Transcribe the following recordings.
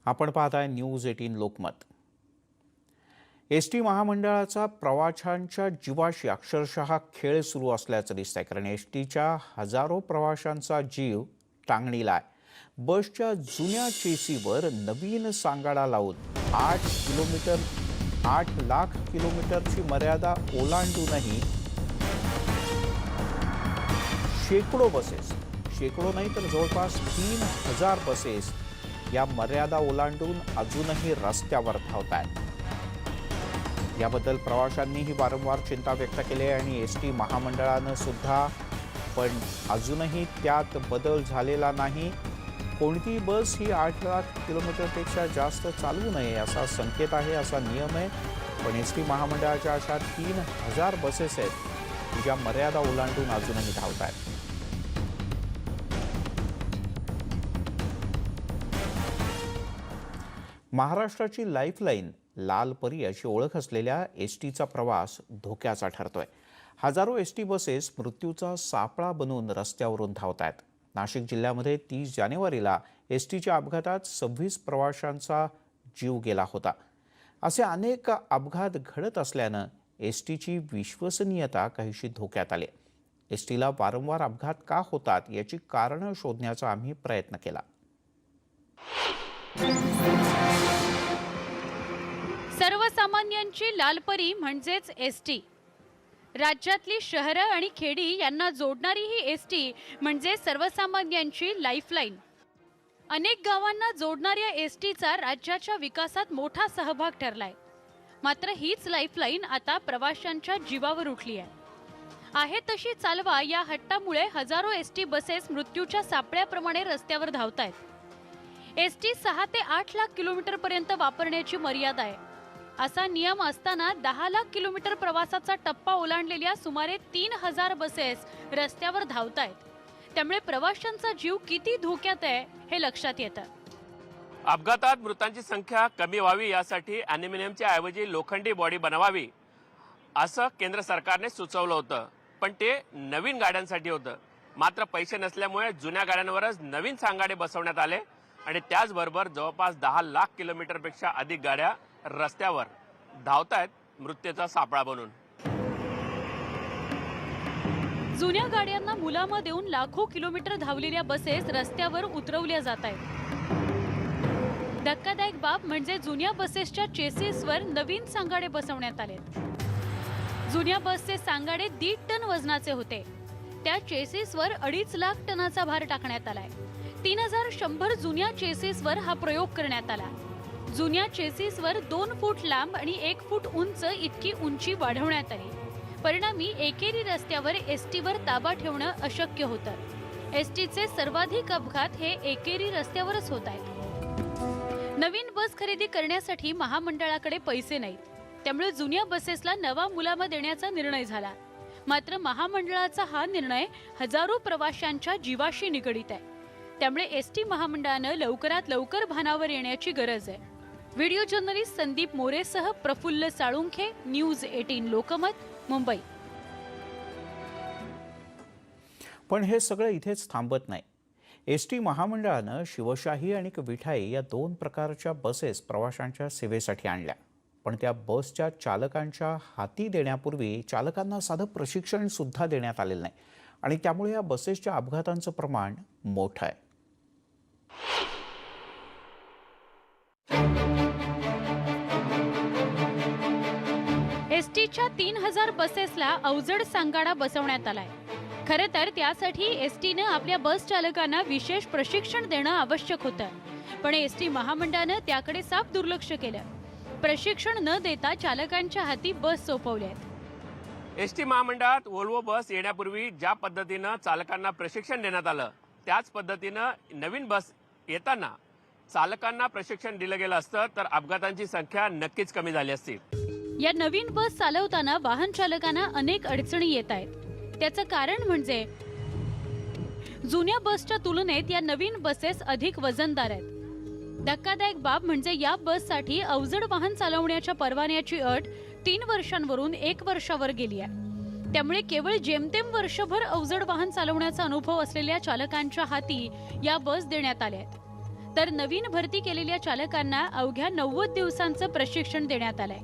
आपण पाहताय news 18 Lokmat. ST महामंडळाचा प्रवाशांच्या जीवाशी अक्षरशः खेळ सुरू असल्याचं दिसतंय, कारण एसटीच्या हजारो प्रवाशांचा जीव टांगणीला आहे। बसच्या जुन्या चेसीवर नवीन सांगाडा लावून 8 लाख किलोमीटरची मर्यादा ओलांडूनही शेकडो नाही तर जवळपास 3000 बसेस या मर्यादा ओलांडून अजूनही रस्त्यावर धावतात। याबद्दल प्रवाशांनीही वारंवार चिंता व्यक्त केली आहे आणि एसटी महामंडळानं सुद्धा, पण अजूनही त्यात बदल झालेला नाही। कोणती बस ही 8 लाख किलोमीटरपेक्षा जास्त चालवू नये असा संकेत आहे, असा नियम आहे, पण एसटी महामंडळाच्या अशा 3000 बसेस आहेत ज्या मर्यादा ओलांडून अजूनही धावतात। महाराष्ट्राची लाईफलाईन लाल परी अशी ओळख असलेल्या एसटीचा प्रवास धोक्याचा ठरतोय। हजारो एसटी बसेस मृत्यूचा सापळा बनून रस्त्यावरून धावतात। नाशिक जिल्ह्यामध्ये 30 जानेवारीला एसटीच्या अपघातात 26 प्रवाशांचा जीव गेला होता। असे अनेक अपघात घडत असल्यानं एसटीची विश्वसनीयता काहीशी धोक्यात आली। एसटीला वारंवार अपघात का होतात याची कारणं शोधण्याचा आम्ही प्रयत्न केला। सर्वसामान्यांची लालपरी म्हणजेच एसटी। राज्यातली शहरं आणि खेडी यांना जोडणारी ही एसटी म्हणजे सर्वसामान्यांची लाईफलाईन। अनेक गावांना जोडणाऱ्या एसटीचा राज्याच्या विकासात मोठा सहभाग ठरलाय। मात्र हीच लाईफलाईन आता प्रवाशांच्या जीवावर उठली आहे तशी चालवा या हट्टामुळे हजारो एसटी बसेस मृत्यूच्या सापळ्याप्रमाणे रस्त्यावर धावतायत। एसटी 6 ते 8 लाख किलोमीटर पर्यंत वापरण्याची मर्यादा आहे। असा नियम असताना 10 लाख किलोमीटर प्रवासाचा टप्पा ओलांडलेल्या सुमारे 3000 बसेस रस्त्यावर धावतायत। त्यामुळे प्रवाशांचा जीव किती धोक्यात आहे हे लक्षात येतं। अपघातात मृतांची संख्या कमी व्हावी यासाठी ॲल्युमिनियमच्या ऐवजी लोखंडी बॉडी बनवावी असं केंद्र सरकारने सुचवलं होतं, पण ते नवीन गाड्यांसाठी होतं। मात्र पैसे नसल्यामुळे जुन्या गाड्यांवरच नवीन सांगाडे बसवण्यात आले आणि त्याचबरोबर जवळपास 10 लाख किलोमीटरपेक्षा अधिक गाड्या रस्त्यावर धावतायत मृत्यूचा सापळा बनून। जुन्या गाड्यांना मुलामा देऊन लाखो किलोमीटर धावलेल्या बसेस रस्त्यावर उतरवल्या जात आहेत। धक्कादायक बाब म्हणजे जुन्या बसेसच्या चेसिसवर नवीन सांगाडे बसवण्यात आलेत। जुन्या बसचे सांगाडे 1.5 टन वजनाचे होते, त्या चेसिसवर 2.5 लाख टनाचा भार टाकण्यात आलाय। 3100 जुन्या चेसिसवर हा प्रयोग करण्यात आला। जुन्या चेसिसवर 2 फूट लांब आणि 1 फूट उंच इतकी उंची वाढवण्यात आली। परिणामी एकेरी रस्त्यावर एसटीवर ताबा ठेवणं अशक्य होतं। एसटीचे सर्वाधिक अपघात हे एकेरी रस्त्यावरच होत आहेत। नवीन बस खरेदी करण्यासाठी महामंडळाकडे पैसे नाहीत, त्यामुळे जुन्या बसेसला नवा मुलामा देण्याचा निर्णय झाला। मात्र महामंडळाचा हा निर्णय हजारो प्रवाशांच्या जीवाशी निगडीत आहे। त्यामुळे एसटी महामंडळानं लवकरात लवकर भानावर येण्याची गरज आहे। व्हिडिओ जर्नलिस्ट संदीप मोरेसह प्रफुल्ल साळुंखे, न्यूज 18 लोकमत, मुंबई। पण हे सगळं इथेच थांबत नाही। एसटी महामंडळानं शिवशाही आणि विठाई या 2 प्रकारच्या बसेस प्रवाशांच्या सेवेसाठी आणल्या, पण त्या बसच्या चालकांच्या हाती देण्यापूर्वी चालकांना साधं प्रशिक्षण सुद्धा देण्यात आलेलं नाही आणि त्यामुळे या बसेसच्या अपघातांचं प्रमाण मोठं आहे। एसटीच्या 3000 बसेसला अवजड सांगाडा बसवण्यात आलाय। खरं तर त्यासाठी एसटीनं आपल्या बस चालकांना विशेष प्रशिक्षण देणं आवश्यक होतं, पण एसटी महामंडळानं त्याकडे साफ दुर्लक्ष केलं। प्रशिक्षण न देता चालकांच्या हाती बस सोपवल्यात। एसटी महामंडळात वोल्वो बस येण्यापूर्वी ज्या पद्धतीनं चालकांना प्रशिक्षण देण्यात आलं, त्याच पद्धतीनं नवीन बस येताना चालकांना प्रशिक्षण दिलं गेलं असतं तर अपघातांची संख्या नक्कीच कमी झाली असती। या नवीन बस चालवताना वाहन चालकांना अनेक अडचणी येत आहेत। त्याचं कारण म्हणजे जुन्या बसच्या तुलनेत या नवीन बसेस अधिक वजनदार आहेत। धक्कादायक बाब म्हणजे या बससाठी अवजड वाहन चालवण्याच्या परवान्याची अट 3 वर्षांवरून 1 वर्षावर गेली आहे। त्यामुळे केवळ जेमतेम वर्षभर अवजड वाहन चालवण्याचा अनुभव असलेल्या चालकांच्या हाती या बस देण्यात आल्या आहेत। तर नवीन भरती केलेल्या चालकांना अवघ्या 90 दिवसांचं प्रशिक्षण देण्यात आलंय.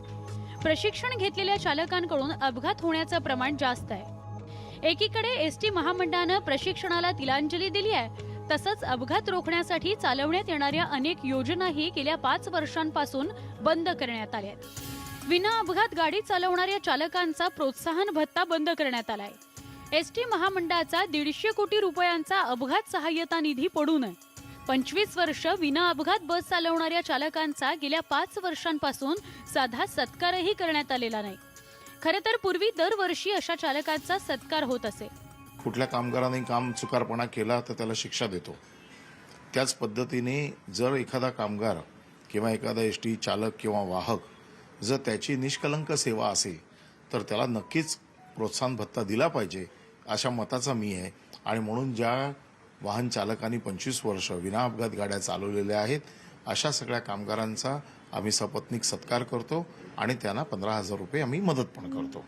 प्रशिक्षण घेतलेल्या चालकांकडून अपघात होण्याचं प्रमाण जास्त आहे. एकीकडे एसटी महामंडळानं प्रशिक्षणाला तिलांजली दिली आहे, तसंच अपघात रोखण्यासाठी चालवण्यात येणाऱ्या अनेक योजनाही गेल्या 5 वर्षांपासून बंद करण्यात आल्या आहेत. विना अपघात गाडी चालवणाऱ्या चालकांचा प्रोत्साहन भत्ता बंद करण्यात आलाय. एसटी महामंडळाचा 150 कोटी रुपयांचा अपघात सहाय्यता निधी पडून 25 वर्ष विना अपघात बस चालवणाऱ्या चालकांचा गेल्या 5 वर्षांपासून साधा सत्कारही करण्यात आलेला नाही. खरं तर पूर्वी दरवर्षी अशा चालकांचा सत्कार होत असे. कुठल्या कामगाराने काम चुकारपणा केला तर त्याला शिक्षा देतो. त्याच पद्धतीने जर एखादा कामगार किंवा एखादा एसटी चालक किंवा वाहक जर त्याची निष्कलंक सेवा असेल तर त्याला नक्कीच प्रोत्साहन भत्ता दिला पाहिजे अशा मताचा मी आहे. आणि म्हणून ज्या वाहन चालकांनी 25 वर्ष विना अपघात गाड्या चालवलेल्या आहेत अशा सगळ्या कामगारांचा आम्ही सपत्नीक सत्कार करतो आणि त्यांना 15,000 रुपये आम्ही मदत पण करतो.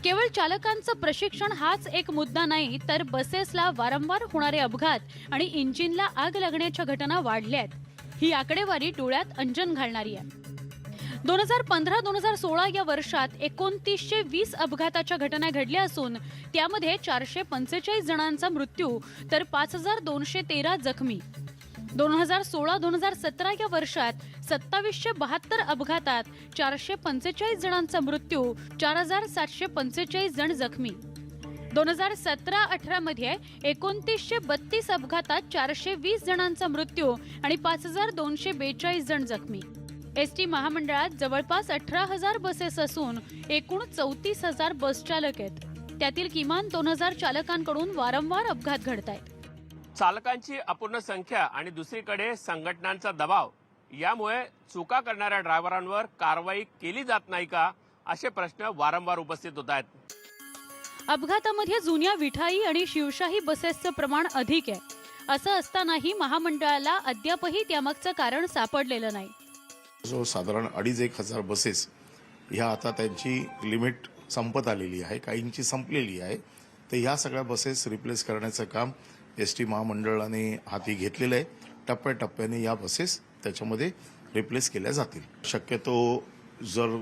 केवळ चालकांचं प्रशिक्षण हाच एक मुद्दा नाही, तर बसेसला वारंवार होणारे अपघात आणि इंजिनला आग लागण्याच्या घटना वाढल्यात. ही आकडेवारी डोळ्यात अंजन घालणारी आहे. 2015-2016 या वर्षात 2920 अपघाताच्या घटना घडल्या असून त्यामध्ये 445 जणांचा मृत्यू तर 5213 जखमी. 2016-2017 या वर्षात 2772 अपघातात 445 जणांचा मृत्यू, 4745 जण जखमी. 2017-18 मध्ये 2932 अपघातात 420 जणांचा मृत्यू आणि 5242 जण जखमी. एसटी महामंडळात जवळपास 18,000 बसेस असून एकूण 34,000 बस चालक आहेत. त्यातील किमान 2,000 चालकांकडून वारंवार अपघात घडत आहेत. चालकांची अपूर्ण संख्या आणि दुसरीकडे संघटनांचा दबाव यामुळे चुका करणाऱ्या ड्रायव्हरांवर कारवाई केली जात नाही का, असे प्रश्न वारंवार उपस्थित होत आहेत. अपघातामध्ये जुन्या विठाई आणि शिवशाही बसेसचं प्रमाण अधिक आहे. असं असतानाही महामंडळाला अद्यापही त्यामागचं कारण सापडलेलं नाही. जो साधारण 2,500-1,000 बसेस ह्या आता त्यांची लिमिट संपत आलेली आहे, काहींची संपलेली आहे. तर ह्या सगळ्या बसेस रिप्लेस करण्याचं काम एसटी महामंडळाने हाती घेतलेलं आहे. टप्प्याटप्प्याने या बसेस त्याच्यामध्ये रिप्लेस केल्या जातील. शक्यतो जर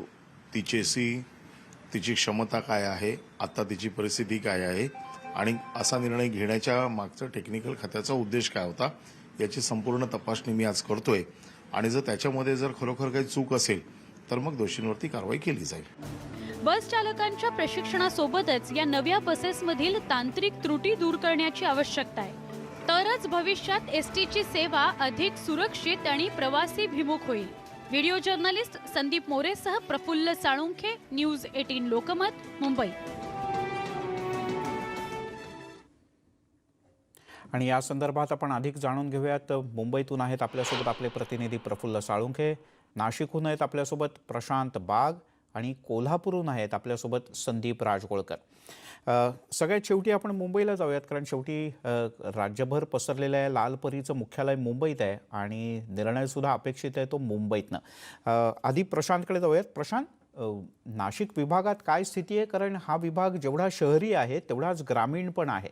तिची क्षमता काय आहे, आता तिची परिस्थिती काय आहे आणि असा निर्णय घेण्याच्या मागचा टेक्निकल खात्याचा उद्देश काय होता याची संपूर्ण तपासणी मी आज करतोय. आणि जर त्याच्यामध्ये जर खरोखर काही चूक असेल तर मग दोषींवरती कारवाई केली जाईल. बस चालकांच्या प्रशिक्षणासोबतच या नव्या बसेसमधील तांत्रिक त्रुटी दूर करण्याची आवश्यकता आहे. तरच भविष्यात एसटीची सेवा अधिक सुरक्षित आणि प्रवासीभिमुख होईल. व्हिडिओ जर्नलिस्ट संदीप मोरेसह प्रफुल्ल साळुंखे, न्यूज 18 लोकमत, मुंबई. आणि या संदर्भात आपण अधिक जाणून घेऊयात. मुंबईतून आहेत आपल्यासोबत आपले प्रतिनिधी प्रफुल्ल साळुंखे, नाशिकहून आहेत आपल्यासोबत प्रशांत बाग आणि कोल्हापूरहून आहेत आपल्यासोबत संदीप राजगोळकर. सगळ्यात शेवटी आपण मुंबईला जाऊयात, कारण शेवटी राज्यभर पसरलेलं आहे. लालपरीचं मुख्यालय मुंबईत आहे आणि निर्णयसुद्धा अपेक्षित आहे तो मुंबईतनं. आधी प्रशांतकडे जाऊयात. प्रशांत, नाशिक विभागात काय स्थिती आहे? कारण हा विभाग जेवढा शहरी आहे तेवढाच ग्रामीण पण आहे.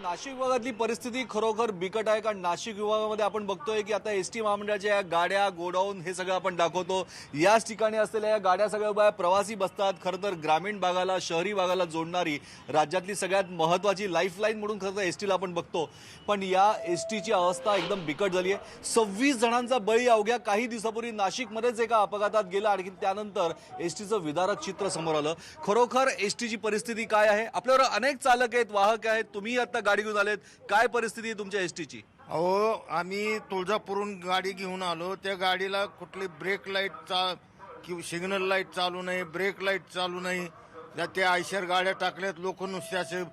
नाशिक विभागातली परिस्थिती खरोखर बिकट आहे. कारण नाशिक विभागामध्ये आपण बघतोय की आता एसटी महामंडळाच्या या गाड्या, गोडाऊन हे सगळं आपण दाखवतो. याच ठिकाणी असलेल्या या गाड्या सगळ्या प्रवासी बसतात. खरं तर ग्रामीण भागाला, शहरी भागाला जोडणारी राज्यातली सगळ्यात महत्त्वाची लाईफलाईन म्हणून खरं तर एसटीला आपण बघतो. पण या एसटीची अवस्था एकदम बिकट झाली आहे. 26 जणांचा बळी अवघ्या काही दिवसापूर्वी नाशिकमध्येच एका अपघातात गेला. आणखी त्यानंतर एसटीचं विदारक चित्र समोर आलं. खरोखर एसटीची परिस्थिती काय आहे? आपल्यावर अनेक चालक आहेत, वाहक आहेत, तुम्ही आता गाडी घेऊन आलेत. काय परिस्थिती आहे तुमच्या एसटीची? अहो, आम्ही तुळजापूरहून गाडी घेऊन आलो. त्या गाडीला कुठली ब्रेक लाईट किंवा सिग्नल लाईट चालू नाही, ब्रेक लाईट चालू नाही. त्या आयशर गाड्या टाकल्यात. लोक नुसते असे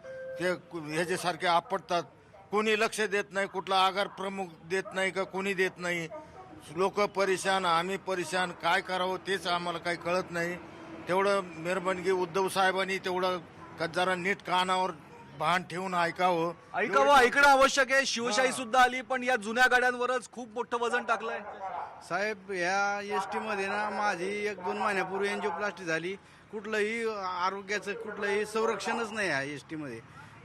ते ह्याच्यासारखे आपटतात. कोणी लक्ष देत नाही, कुठला आगार प्रमुख देत नाही का कोणी देत नाही. लोक परेशान, आम्ही परेशान. काय करावं तेच आम्हाला काही कळत नाही. तेवढं मेहरबानगी उद्धव साहेबांनी तेवढं जरा नीट कानावर भान ठेवून ऐकावं ऐकणं आवश्यक आहे. शिवशाही सुद्धा आली, पण या जुन्या गाड्यांवरच खूप मोठं वजन टाकलंय. साहेब, या एसटी मध्ये ना माझी 1-2 महिन्यापूर्वी एंजिओप्लास्टी झाली. कुठलंही आरोग्याचं कुठलंही संरक्षणच नाही आहे एसटी मध्ये.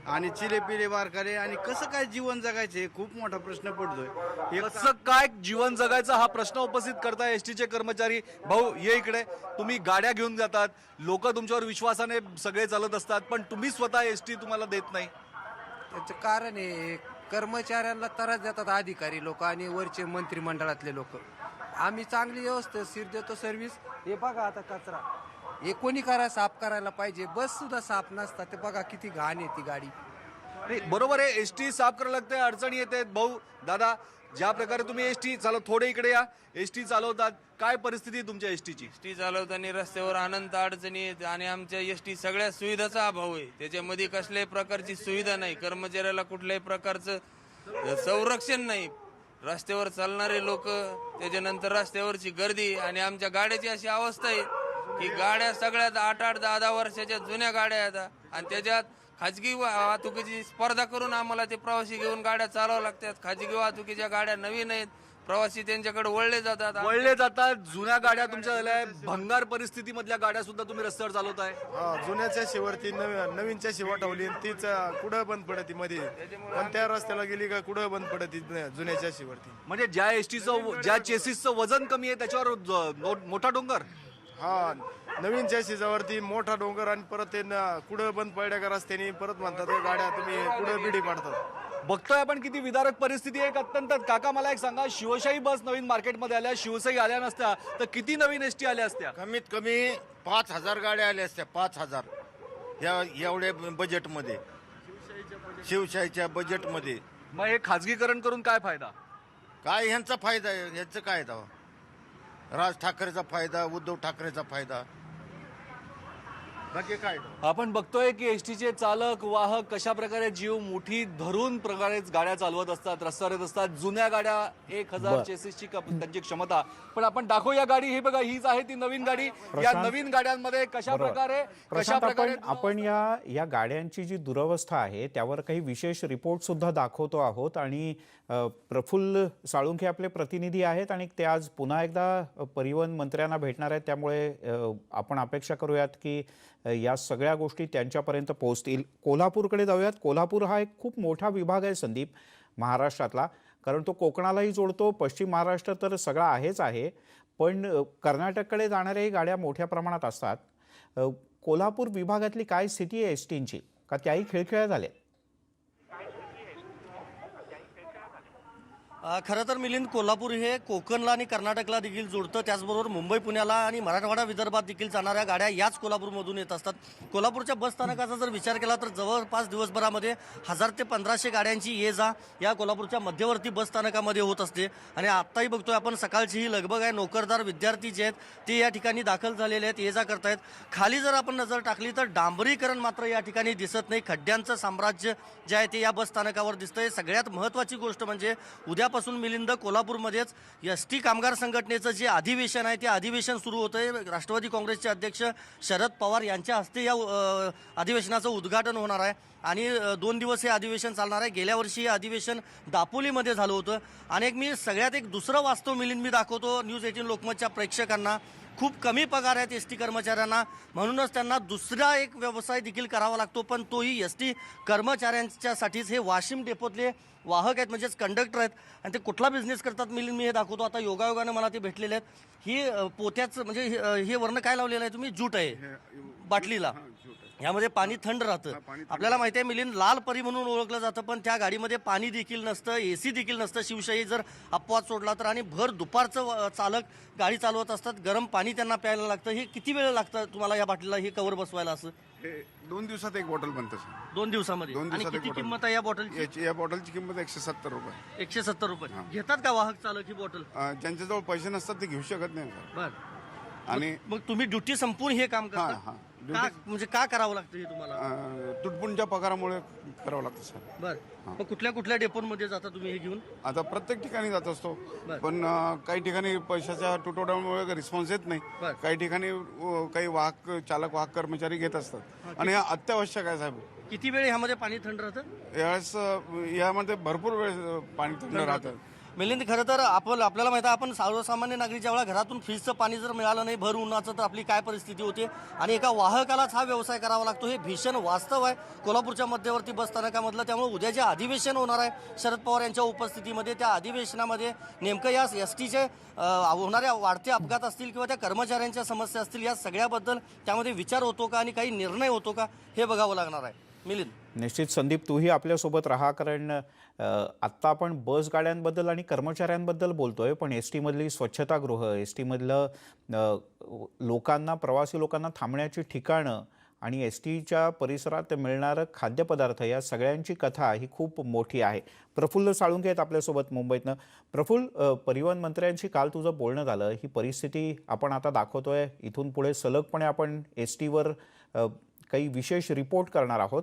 आणि चिलेपिले वारकरी आणि कसं काय जीवन जगायचं हे खूप मोठा प्रश्न पडतोय. हे कसं काय जीवन जगायचं हा प्रश्न उपस्थित करताय एसटीचे कर्मचारी. भाऊ ये इकडे. तुम्ही गाड्या घेऊन जातात, लोक तुमच्यावर विश्वासाने सगळे चालत असतात, पण तुम्ही स्वतः एसटी तुम्हाला देत नाही. त्याचं कारण आहे कर्मचाऱ्यांना त्रास देतात अधिकारी लोक आणि वरचे मंत्रिमंडळातले लोक. आम्ही चांगली व्यवस्थित देतो सर्व्हिस. हे बघा आता कचरा हे कोणी साफ करायला पाहिजे. बस सुद्धा साफ नसतात. ते बघा किती घाण आहे ती गाडी. नाही, बरोबर आहे, एसटी साफ करायला लागते, अडचणी येते. भाऊ दादा, ज्या प्रकारे तुम्ही एसटी चालव, थोडे इकडे या, एसटी चालवतात, काय परिस्थिती आहे तुमच्या एसटीची? एसटी चालवताना रस्त्यावर अनंत अडचणी आहेत आणि आमच्या एसटी सगळ्या सुविधाचा अभाव आहे. त्याच्यामध्ये कसल्याही प्रकारची सुविधा नाही, कर्मचाऱ्याला कुठल्याही प्रकारचं संरक्षण नाही. रस्त्यावर चालणारे लोक, त्याच्यानंतर रस्त्यावरची गर्दी आणि आमच्या गाड्याची अशी अवस्था आहे की गाड्या सगळ्यात 8-8, 10-10 वर्षाच्या जुन्या गाड्या आहेत आणि त्याच्यात खाजगी वाहतुकीची स्पर्धा करून आम्हाला ते प्रवासी घेऊन गाड्या चालवाव्या लागतात. खाजगी वाहतुकीच्या गाड्या नवीन आहेत, प्रवासी त्यांच्याकडे वळले जातात. जुन्या गाड्या तुमच्या झाल्या, भंगार परिस्थितीमधल्या गाड्या सुद्धा तुम्ही रस्त्यावर चालवताय. जुन्याच्या शिवरती नवीनच्या शिवा ठेवली तीच कुठं बंद पडती मध्ये, पण त्या रस्त्याला गेली का कुठं बंद पडती जुन्याच्या शिवरती. म्हणजे ज्या एसटीचं, ज्या चेसिसचं वजन कमी आहे त्याच्यावर मोठा डोंगर. हा, नवीन चॅसिसवरती मोठा डोंगर आणि परत ते कुठं बंद पडल्या का रस्त्याने परत म्हणतात गाड्या तुम्ही कुठं बिडी पाडतात. बघतोय आपण किती विदारक परिस्थिती आहे. अत्यंत. काका मला एक सांगा, शिवशाही बस नवीन मार्केटमध्ये आल्या, शिवशाही आल्या नसत्या तर किती नवीन एसटी आल्या असत्या? कमीत कमी 5,000 गाड्या आल्या असत्या. 5,000 या एवढ्या बजेटमध्ये, शिवशाहीच्या बजेटमध्ये. मग हे खाजगीकरण करून काय फायदा? काय ह्यांचा फायदा आहे? ह्याचं काय दावा? राज ठाकरेचा फायदा, उद्धव ठाकरेचा फायदा, बाकी काय? आपण बघतोय की एसटीचे चालक, वाहक कशा प्रकारे जीव मुठी धरून प्रकारे गाड्या चालवत असतात, रस्त्यावर येत असतात. जुन्या गाड्या 1,000 चेसिसची त्यांची क्षमता, पण आपण दाखवूया गाडी. ही बघा, हीच आहे ती नवीन गाडी. या नवीन गाड्यांमध्ये कशा प्रकारे आपण या गाड्यांची जी दुरवस्था आहे त्यावर काही विशेष रिपोर्ट सुद्धा दाखवतो आहोत आणि प्रफुल्ल साळुंखे आपले प्रतिनिधी आहेत आणि ते आज पुन्हा एकदा परिवहन मंत्र्यांना भेटणार आहेत. त्यामुळे आपण अपेक्षा करूयात की या सगळ्या गोष्टी त्यांच्यापर्यंत पोहोचतील. कोल्हापूरकडे जाऊयात. कोल्हापूर हा एक खूप मोठा विभाग आहे संदीप, महाराष्ट्रातला, कारण तो कोकणालाही जोडतो. पश्चिम महाराष्ट्र तर सगळा आहेच आहे, पण कर्नाटककडे जाणाऱ्याही गाड्या मोठ्या प्रमाणात असतात. कोल्हापूर विभागातली काय स्थिती आहे एसटींची, का त्याही खिळखिळ्या झाल्या? खरं तर मिलिंद, कोल्हापूर हे कोकणला आणि कर्नाटकला देखील जोडतं. त्याचबरोबर मुंबई, पुण्याला आणि मराठवाडा, विदर्भात देखील जाणाऱ्या गाड्या याच कोल्हापूरमधून येत असतात. कोल्हापूरच्या बस स्थानकाचा जर विचार केला तर जवळपास दिवसभरामध्ये 1000 ते 1500 गाड्यांची ये जा या कोल्हापूरच्या मध्यवर्ती बस स्थानकामध्ये होत असते. आणि आत्ताही बघतोय आपण, सकाळची ही लगबग आहे. नोकरदार, विद्यार्थी जे आहेत ते या ठिकाणी दाखल झालेले आहेत, ये जा करतायत. खाली जर आपण नजर टाकली तर डांबरीकरण मात्र या ठिकाणी दिसत नाही. खड्ड्यांचं साम्राज्य जे आहे ते या बस स्थानकावर दिसतंय. सगळ्यात महत्त्वाची गोष्ट म्हणजे उद्यापासून मिलिंद कोल्हापूरमध्येच एसटी कामगार संघटनेचं जे अधिवेशन आहे ते अधिवेशन सुरू होतंय. राष्ट्रवादी काँग्रेसचे अध्यक्ष शरद पवार यांच्या हस्ते या अधिवेशनाचं उद्घाटन होणार आहे आणि 2 दिवस हे अधिवेशन चालणार आहे. गेल्या वर्षी हे अधिवेशन दापोलीमध्ये झालं होतं. आणि मी सगळ्यात एक दुसरं वास्तव मिलिंद मी दाखवतो न्यूज 18 लोकमतच्या प्रेक्षकांना. खूप कमी पगार आहेत एसटी कर्मचाऱ्यांना, म्हणूनच त्यांना दुसरा एक व्यवसाय देखील करावा लागतो, पण तोही एसटी कर्मचाऱ्यांच्यासाठीच. हे वाशिम डेपोतले वाहक आहेत, म्हणजेच कंडक्टर आहेत, आणि ते कुठला बिझनेस करतात मिलिंद मी हे दाखवतो. आता योगायोगानं मला ते भेटलेले आहेत. ही पोत्याचं म्हणजे हे वर्ण काय लावलेलं आहे तुम्ही? ज्यूट आहे बाटलीला. ह्यामध्ये पाणी थंड राहतं. आपल्याला माहिती आहे मिलिंद, लाल परी म्हणून ओळखलं जातं, पण त्या गाडीमध्ये पाणी देखील नसतं, एसी देखील नसतं. शिवशाही जर अपवाद सोडला तर. आणि भर दुपारचं चालक गाडी चालवत असतात, गरम पाणी त्यांना प्यायला लागतं. हे किती वेळ लागतं तुम्हाला या बाटलीला हे कव्हर बसवायला? असं 2 दिवसात एक बॉटल बनतं सर. 2 दिवसामध्ये. आणि किती किंमत आहे या बॉटलची? या बॉटलची किंमत 170 रुपये. 170 रुपये घेतात का वाहक चालक ही बॉटल? ज्यांच्याजवळ पैसे नसतात ते घेऊ शकत नाही सर. बर. आणि मग तुम्ही ड्युटी संपून हे काम करता? म्हणजे का करावं लागतं हे तुम्हाला? तुटपुंच्या पगारामुळे करावं लागतं सर. बर. मग कुठल्या कुठल्या डेपोमध्ये जाता तुम्ही हे घेऊन? आता प्रत्येक ठिकाणी जात असतो, पण काही ठिकाणी पैशाच्या तुटवड्यामुळे रिस्पॉन्स येत नाही. काही ठिकाणी काही वाहक चालक, वाहक कर्मचारी घेत असतात आणि हे अत्यावश्यक आहे साहेब. किती वेळ ह्यामध्ये पाणी थंड राहतं? यावेळेस यामध्ये भरपूर वेळ पाणी थंड राहतं. मिलिंद, खरं तर आपल्याला माहिती आहे, आपण सर्वसामान्य नागरिक ज्यावेळेला घरातून फ्रीजचं पाणी जर मिळालं नाही भर उन्हाचं तर आपली काय परिस्थिती होते आणि एका वाहकालाच हा व्यवसाय करावा लागतो. हे भीषण वास्तव आहे कोल्हापूरच्या मध्यवर्ती बस स्थानकामधलं. त्यामुळे उद्या जे अधिवेशन होणार आहे शरद पवार यांच्या उपस्थितीमध्ये, त्या अधिवेशनामध्ये नेमकं या एसटीचे होणाऱ्या वाढते अपघात असतील किंवा त्या कर्मचाऱ्यांच्या समस्या असतील, या सगळ्याबद्दल त्यामध्ये विचार होतो का आणि काही निर्णय होतो का हे बघावं लागणार आहे. मिलिंद. निश्चित संदीप, तूही आपल्यासोबत राहा, कारण आत्ता आपण बस गाड्यांबद्दल आणि कर्मचाऱ्यांबद्दल बोलतोय, पण एस टीमधली स्वच्छतागृह, एस टीमधलं लोकांना, प्रवासी लोकांना थांबण्याची ठिकाणं आणि एस टीच्या परिसरात मिळणारं खाद्यपदार्थ, या सगळ्यांची कथा ही खूप मोठी आहे. प्रफुल्ल साळुंखे आहेत आपल्यासोबत मुंबईतनं. प्रफुल्ल, परिवहन मंत्र्यांशी काल तुझं बोलणं झालं, ही परिस्थिती आपण आता दाखवतोय, इथून पुढे सलगपणे आपण एस टीवर काही विशेष रिपोर्ट करणार आहोत.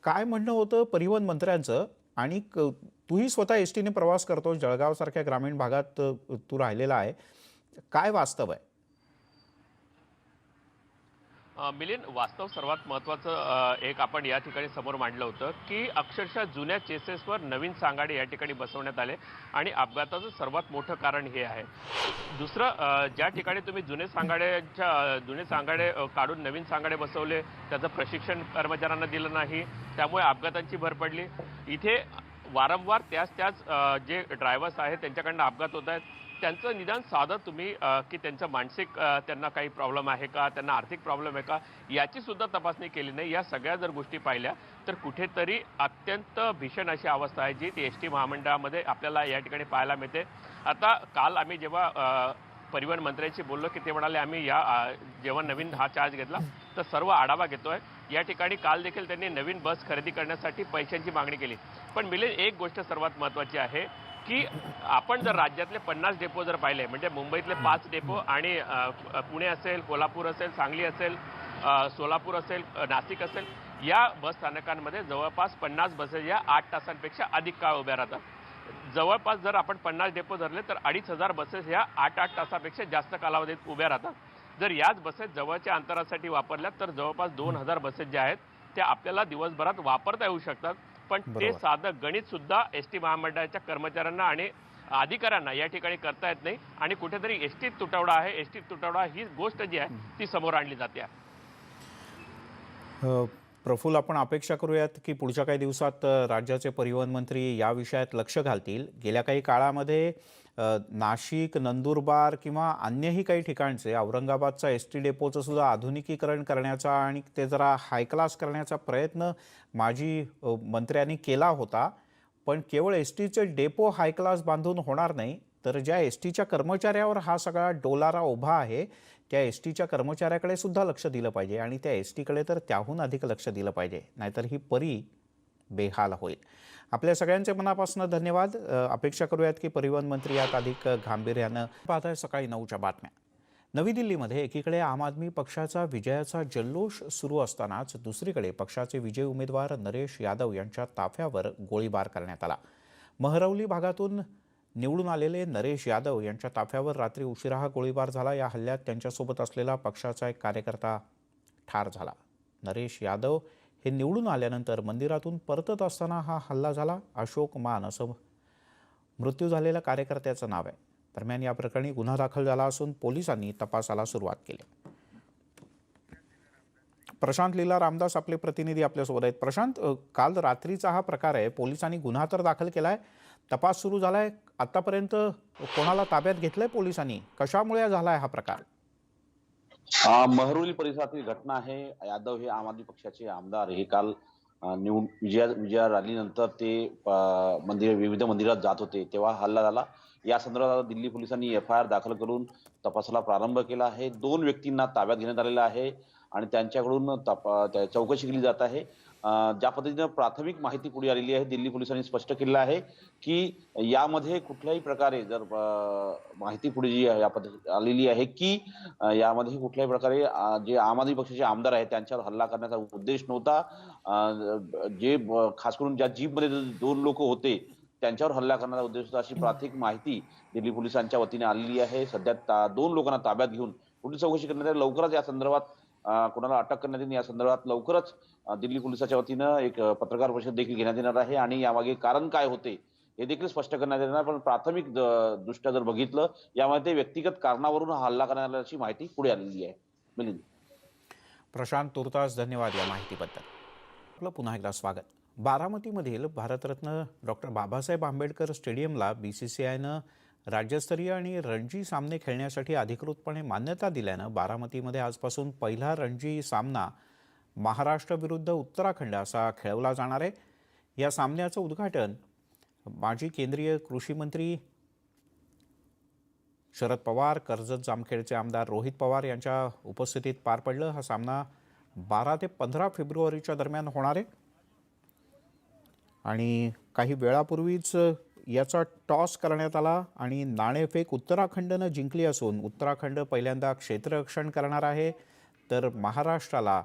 काय म्हणणं होतं परिवहन मंत्र्यांचं, आणि तूही स्वतः एस टीने प्रवास करतो, जळगावसारख्या ग्रामीण भागात तू राहिलेला आहे, काय वास्तव आहे? मिलिंद, वास्तव सर्वात महत्त्वाचं एक आपण या ठिकाणी समोर मांडलं होतं की अक्षरशः जुन्या चेसेसवर नवीन सांगाडे या ठिकाणी बसवण्यात आले आणि अपघाताचं सर्वात मोठं कारण हे आहे. दुसरं, ज्या ठिकाणी तुम्ही जुने सांगाडे काढून नवीन सांगाडे बसवले, त्याचं प्रशिक्षण कर्मचाऱ्यांना दिलं नाही, त्यामुळे अपघातांची भर पडली. इथे वारंवार त्याच जे ड्रायव्हर्स आहेत त्यांच्याकडनं अपघात होत आहेत. त्यांचं निदान साधं तुम्ही की त्यांचं मानसिक त्यांना काही प्रॉब्लेम आहे का, त्यांना आर्थिक प्रॉब्लेम आहे का, याची सुद्धा तपासणी केली नाही. या सगळ्या जर गोष्टी पाहिल्या तर कुठेतरी अत्यंत भीषण अशी अवस्था आहे जी ती एस टी महामंडळामध्ये आपल्याला या ठिकाणी पाहायला मिळते. आता काल आम्ही जेव्हा परिवहन मंत्र्यांशी बोललो की ते म्हणाले आम्ही जेव्हा नवीन हा चार्ज घेतला तर सर्व आढावा घेतोय. या ठिकाणी काल देखील त्यांनी नवीन बस खरेदी करण्यासाठी पैशांची मागणी केली. पण मिलिंद, एक गोष्ट सर्वात महत्त्वाची आहे की आपण जर राज्यातले 50 डेपो जर पाहिले, म्हणजे मुंबईतले 5 डेपो आणि पुणे असेल, कोल्हापूर असेल, सांगली असेल, सोलापूर असेल, नाशिक असेल, या बस स्थानकांमध्ये जवळपास 50 बसेस या 8 तासांपेक्षा अधिक काळ उभ्या राहतात. जवळपास जर आपण 50 डेपो धरले तर 2500 बसेस ह्या 8 तासापेक्षा जास्त कालावधीत उभ्या राहतात. जर याच बसेस जवळच्या अंतरासाठी वापरल्या तर जवळपास 2000 बसेस ज्या आहेत त्या आपल्याला दिवसभरात वापरता येऊ शकतात. पण ते साधं गणित सुद्धा एस टी महामंडळाच्या कर्मचाऱ्यांना आणि अधिकाऱ्यांना या ठिकाणी करता येत नाही आणि कुठेतरी एस टीत तुटवडा आहे. एस टीत तुटवडा ही गोष्ट जी आहे ती समोर आणली जाते. प्रफुल्ल, आपण अपेक्षा करूयात की पुढच्या काही दिवसात राज्याचे परिवहन मंत्री या विषयात लक्ष घालतील. गेल्या काही काळामध्ये नाशिक, नंदुरबार किंवा अन्यही काही ठिकाणचे, औरंगाबादचा एस टी डेपोचं सुद्धा आधुनिकीकरण करण्याचा आणि ते जरा हाय क्लास करण्याचा प्रयत्न माजी मंत्र्यांनी केला होता. पण केवळ एस टीचे डेपो हाय क्लास बांधून होणार नाही, तर ज्या एस टीच्या कर्मचाऱ्यावर हा सगळा डोलारा उभा आहे त्या एस टीच्या कर्मचाऱ्याकडे सुद्धा लक्ष दिलं पाहिजे आणि त्या एस टीकडे तर त्याहून अधिक लक्ष दिलं पाहिजे, नाहीतर ही परी बेहाल होईल. आपल्या सगळ्यांचे मनापासून धन्यवाद. अपेक्षा करूयात की परिवहन मंत्री यात अधिक गांभीर्यानं. पाहताय सकाळी 9च्या बातम्या. नवी दिल्लीमध्ये एकीकडे आम आदमी पक्षाचा विजयाचा जल्लोष सुरू असतानाच दुसरीकडे पक्षाचे विजयी उमेदवार नरेश यादव यांच्या ताफ्यावर गोळीबार करण्यात आला. महरौली भागातून निवडून आलेले नरेश यादव यांच्या ताफ्यावर रात्री उशिरा हा गोळीबार झाला. या हल्ल्यात त्यांच्यासोबत असलेला पक्षाचा एक कार्यकर्ता ठार झाला. नरेश यादव हे निवडून आल्यानंतर मंदिरातून परतत असताना हा हल्ला झाला. अशोक मान असं मृत्यू झालेल्या कार्यकर्त्याचं नाव आहे. दरम्यान या प्रकरणी गुन्हा दाखल झाला असून पोलिसांनी तपासाला सुरुवात केली. प्रशांत लीला रामदास आपले प्रतिनिधी आपल्यासोबत आहेत. प्रशांत, काल रात्रीचा हा प्रकार आहे, पोलिसांनी गुन्हा तर दाखल केलाय, तपास सुरू झालाय, आतापर्यंत कोणाला ताब्यात घेतलंय पोलिसांनी? कशामुळे झालाय हा प्रकार? महरोली परिसरातील घटना आहे. यादव हे आम आदमी पक्षाचे आमदार हे काल विजया रॅलीनंतर ते विविध मंदिरात जात होते तेव्हा हल्ला झाला. या संदर्भात दिल्ली पोलिसांनी FIR दाखल करून तपासाला प्रारंभ केला आहे. 2 व्यक्तींना ताब्यात घेण्यात आलेलं आहे आणि त्यांच्याकडून चौकशी केली जात आहे. ज्या पद्धतीनं प्राथमिक माहिती पुढे आलेली आहे, दिल्ली पोलिसांनी स्पष्ट केलेलं आहे की यामध्ये कुठल्याही प्रकारे जर माहिती पुढे जी या पद्धती आलेली आहे की यामध्ये कुठल्याही प्रकारे जे आम आदमी पक्षाचे आमदार आहेत त्यांच्यावर हल्ला करण्याचा उद्देश नव्हता. जे खास करून ज्या जीपमध्ये 2 लोक होते त्यांच्यावर हल्ला करण्याचा उद्देश होता, अशी प्राथमिक माहिती दिल्ली पोलिसांच्या वतीने आलेली आहे. सध्या 2 लोकांना ताब्यात घेऊन पुढील चौकशी करण्यात आली. लवकरच या संदर्भात कोणाला अटक करण्यात येईल. या संदर्भात लवकरच दिल्ली पोलिसांच्या वतीनं एक पत्रकार परिषद देखील घेण्यात येणार आहे आणि यामागे कारण काय होते हे देखील स्पष्ट करण्यात येणार. पण प्राथमिक दृष्ट्या जर बघितलं यामध्ये व्यक्तिगत कारणावरून हा हल्ला करण्यात आल्याची माहिती पुढे आलेली आहे. मिलिंद. प्रशांत तुर्तास धन्यवाद या माहितीबद्दल. आपलं पुन्हा एकदा स्वागत. बारामतीमधील भारतरत्न डॉक्टर बाबासाहेब आंबेडकर स्टेडियमला BCCIनं राज्यस्तरीय आणि रणजी सामने खेळण्यासाठी अधिकृतपणे मान्यता दिल्यानं बारामतीमध्ये आजपासून पहिला रणजी सामना महाराष्ट्र विरुद्ध उत्तराखंड असा खेळवला जाणार आहे. या सामन्याचं उद्घाटन माजी केंद्रीय कृषी मंत्री शरद पवार, कर्जत जामखेडचे आमदार रोहित पवार यांच्या उपस्थितीत पार पडलं. हा सामना 12 ते 15 फेब्रुवारीच्या दरम्यान होणार आहे आणि काही वेळापूर्वीच याचा टॉस करण्यात आला आणि नाणेफेक उत्तराखंडनं जिंकली असून उत्तराखंड पहिल्यांदा क्षेत्ररक्षण करणार आहे, तर महाराष्ट्राला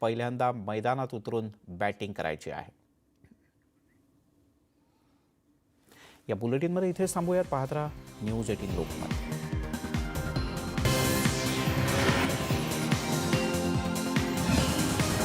पहिल्यांदा मैदानात उतरून बॅटिंग करायची आहे. या बुलेटिनमध्ये इथेच थांबूयात. पाहत राहा न्यूज 18 लोकमत.